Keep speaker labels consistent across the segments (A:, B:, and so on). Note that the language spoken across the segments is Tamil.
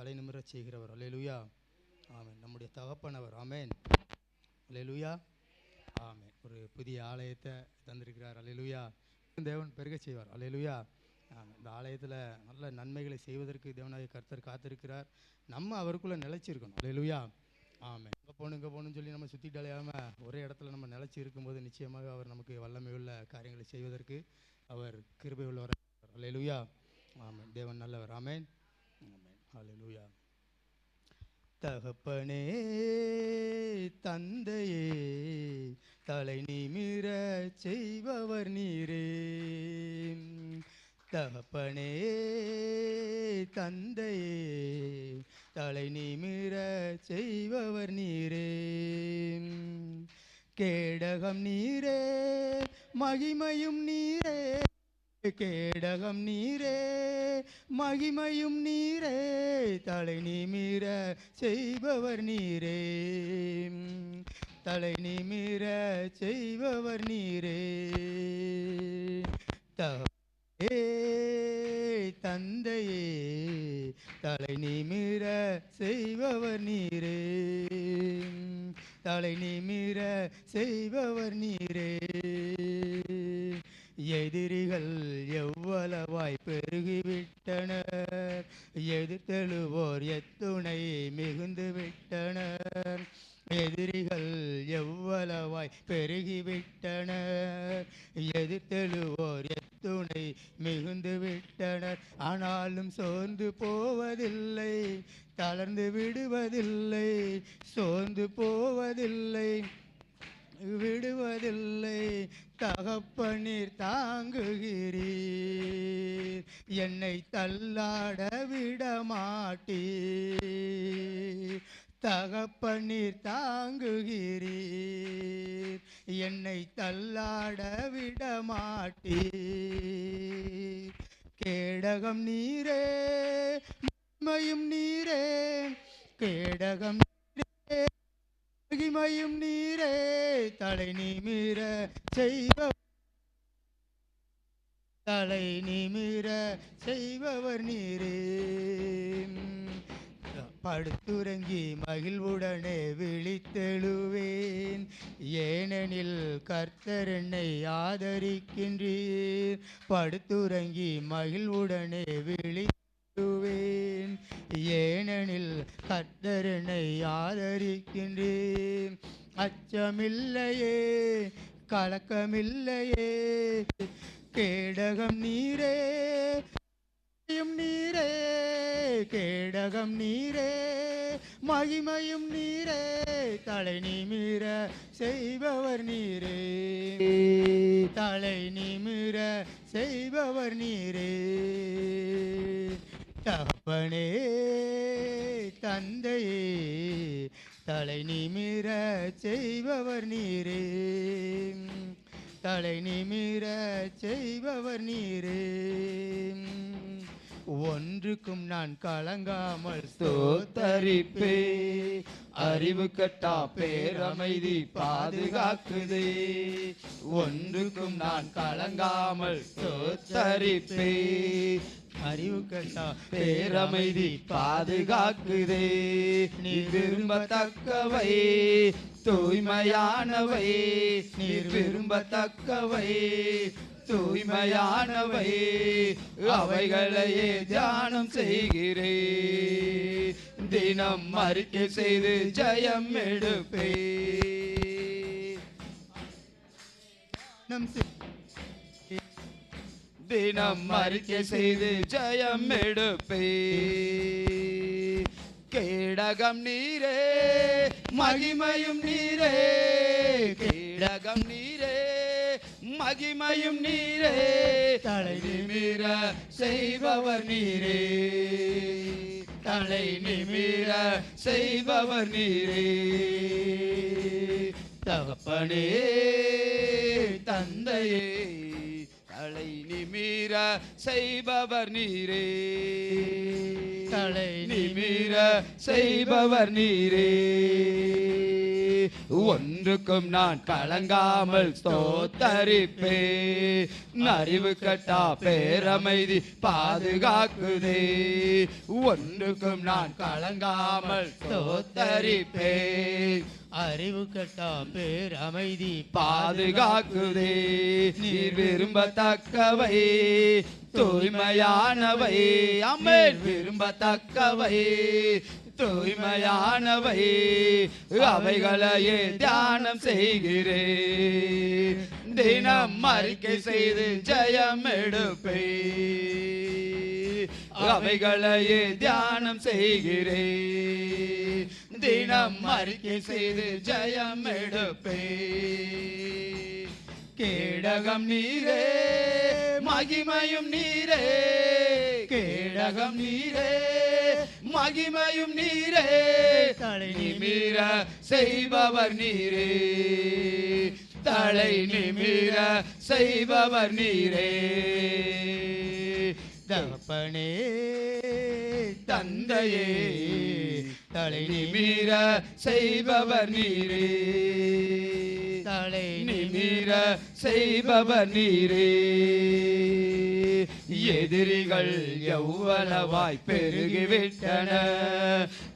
A: தலை நிமிரச் செய்கிறவர். அல்லேலூயா, ஆமென். நம்முடைய தகப்பனவர். ஆமென், அல்லேலூயா, ஆமென். ஒரு புதிய ஆலயத்தை தந்திருக்கிறார். அல்லேலூயா. தேவன் பெருகச் செய்வார். அல்லேலூயா, ஆமென். இந்த ஆலயத்தில் நல்ல நன்மைகளை செய்வதற்கு தேவனாகிய கர்த்தர் காத்திருக்கிறார். நம்ம அவருக்குள்ளே நிலைச்சிருக்கணும். அல்லேலூயா, ஆமென். இங்கே போகணுன்னு சொல்லி நம்ம சுற்றிட்டு அலையாமல் ஒரே இடத்துல நம்ம நிலைச்சி இருக்கும்போது நிச்சயமாக அவர் நமக்கு வல்லமையுள்ள காரியங்களை செய்வதற்கு அவர் கிருபை உள்ளவர். அல்லேலூயா, ஆமென். தேவன் நல்லவர். ஆமென், ஆமென். அல்லேலூயா. தகப்பனே தந்தையே தலை நிமிர செய்பவர் நீரே. தகப்பனே தந்தையே தலை நிமிர செய்பவர் நீரே. கேடகம் நீரே மகிமையும் நீரே. கேடகம் நீரே மகிமையும் நீரே. தலை நிமிர செய்பவர் நீரே. தலை நிமிர செய்பவர் நீரே. தகப்பனே தந்தையே தலை நிமிர செய்பவர் நீரே. தலை நிமிர செய்பவர் நீரே. எதிரிகள் எவ்வளவாய் பெருகிவிட்டனர். எதிர்த்தெழுவோர் எத்துணை மிகுந்து விட்டனர். எதிரிகள் எவ்வளவாய் பெருகிவிட்டனர். எதிர்த்தெழுவோர் எத்துணை மிகுந்து விட்டனர். ஆனாலும் சோர்ந்து போவதில்லை, தளர்ந்து விடுவதில்லை. சோர்ந்து போவதில்லை, விடுவதில்லை. தகப்பனீர் தாங்குகிறீர், என்னை தள்ளாட விடமாட்டீர். தகப்பனீர் தாங்குகிறீர், என்னை தள்ளாட விடமாட்டீர். கேடகம் நீரே மகிமையும் நீரே. கேடகம் நீரே மகிமையும் நீரே. தலை நிமிர செய்ப தலை நிமிர செய்பவர் நீரே. படுத்துறங்கி மகிழ்வுடனே விழித்தெழுவேன், ஏனெனில் கர்த்தர் என்னை ஆதரிக்கின்றீர். படுத்துறங்கி மகிழ்வுடனே விழித்தெழுவேன், ஏனெனில் கர்த்தர் என்னை ஆதரிக்கின்றீர். அச்சமில்லையே கலக்கமில்லையே. கேடகம் நீரே நீரே. கேடகம் நீரே மகிமையும் நீரே. தலை நிமிர செய்பவர் நீரே. தலை நிமிர செய்பவர் நீரே. தகப்பனே தந்தையே தலை நிமிர செய்பவர் நீரே. தலை நிமிர செய்பவர் நீரே. ஒன்றுக்கும் நான் கலங்காமல்
B: ஸ்தோத்தரிப்பே. அறிவு கட்டா பேரமைதி பாதுகாக்குதே. ஒன்றுக்கும் நான் கலங்காமல் ஸ்தோத்தரிப்பே.
A: அறிவு கட்டா
B: பேரமைதி பாதுகாக்குதே. நீ விரும்பத்தக்கவை தூய்மையானவை. நீ விரும்பத்தக்கவை தூய்மையானவை. அவைகளையே தியானம் செய்கிறே. தினம் அறிக்கை செய்து ஜெயம் எடுப்பே. தினம் அறிக்கை செய்து ஜெயம் எடுப்பே. கேடகம் நீரே மகிமையும் நீரே. கேடகம் நீரே மகிமையும் நீரே. தலை நிமிர செய்பவர் நீரே. தலை நிமிர செய்பவர் நீரே. தகப்பனே தந்தையே தலை நிமிர செய்பவர் நீரே. தலை நிமிர செய்பவர் நீரே. ஒன்றுக்கும் நான் கலங்காமல் ஸ்தோத்தரிப்பே. அறிவு கட்டா பேரமைதி பாதுகாக்குதே. ஒன்றுக்கும் நான் கலங்காமல் ஸ்தோத்தரிப்பே.
A: அறிவு கட்டா பேர் அமைதி
B: பாதுகாக்குதே. நீர் விரும்பத்தக்கவை தூய்மையானவை. ஆமென். விரும்பத்தக்கவை தூய்மையானவை அவைகளையே தியானம் செய்கிறேன். தினம் அறிக்கை செய்து ஜெயம் எடுப்பே. அவைகளையே தியானம் செய்கிறேன். தினம் அறிக்கை செய்து ஜெயம் எடுப்பே. கேடகம் நீரே மகிமையும் நீரே. கேடகம் நீரே மகிமையும் நீரே. தலை நிமிர செய்பவர் நீரே. தலை நிமிர செய்பவர் நீரே.
A: தகப்பனே
B: தந்தையே தலை நிமிர செய்பவர் நீரே. தலை நிமிர செய்பவர் நீரே. எதிரிகள் எவ்வளவாய் பெருகிவிட்டன.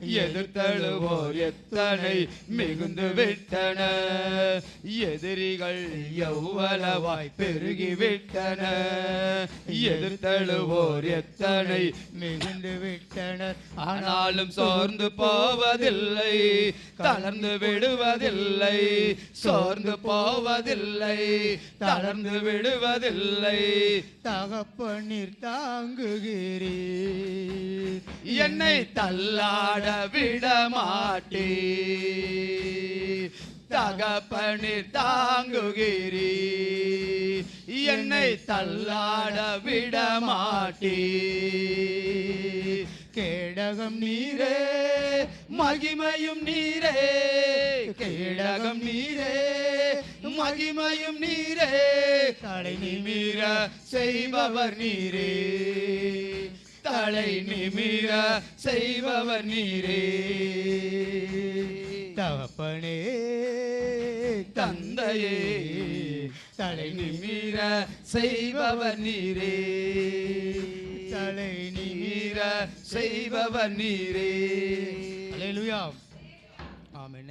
B: எதிர்த்தழுவோர் எத்தனை மிகுந்து விட்டன. எதிரிகள் எவ்வளவாய் பெருகிவிட்டன. எதிர்த்தழுவோர் எத்தனை
A: மிகுந்து விட்டனர்.
B: ஆனாலும் சோர்ந்து போவதில்லை. தளர்ந்து விடுவதில்லை. சோர்ந்து போவதில்லை. தளர்ந்து விடுவதில்லை.
A: தகப்பனீர் தாங்குகிறீர்.
B: என்னை தள்ளாட விடமாட்டே. தகப்பனீர் தாங்குகிறீர். என்னை தள்ளாட விடமாட்டே. கேடகம் நீரே மகிமையும் நீரே. கேடகம் நீரே மகிமையும் நீரே. தலை நிமிர செய்பவர் நீரே. தலை நிமிர செய்பவர் நீரே.
A: தகப்பனே
B: தந்தையே தலை நிமிர செய்பவர் நீரே. தலை நிமிர செய்பவர் நீரே.
A: அல்லேலூயா.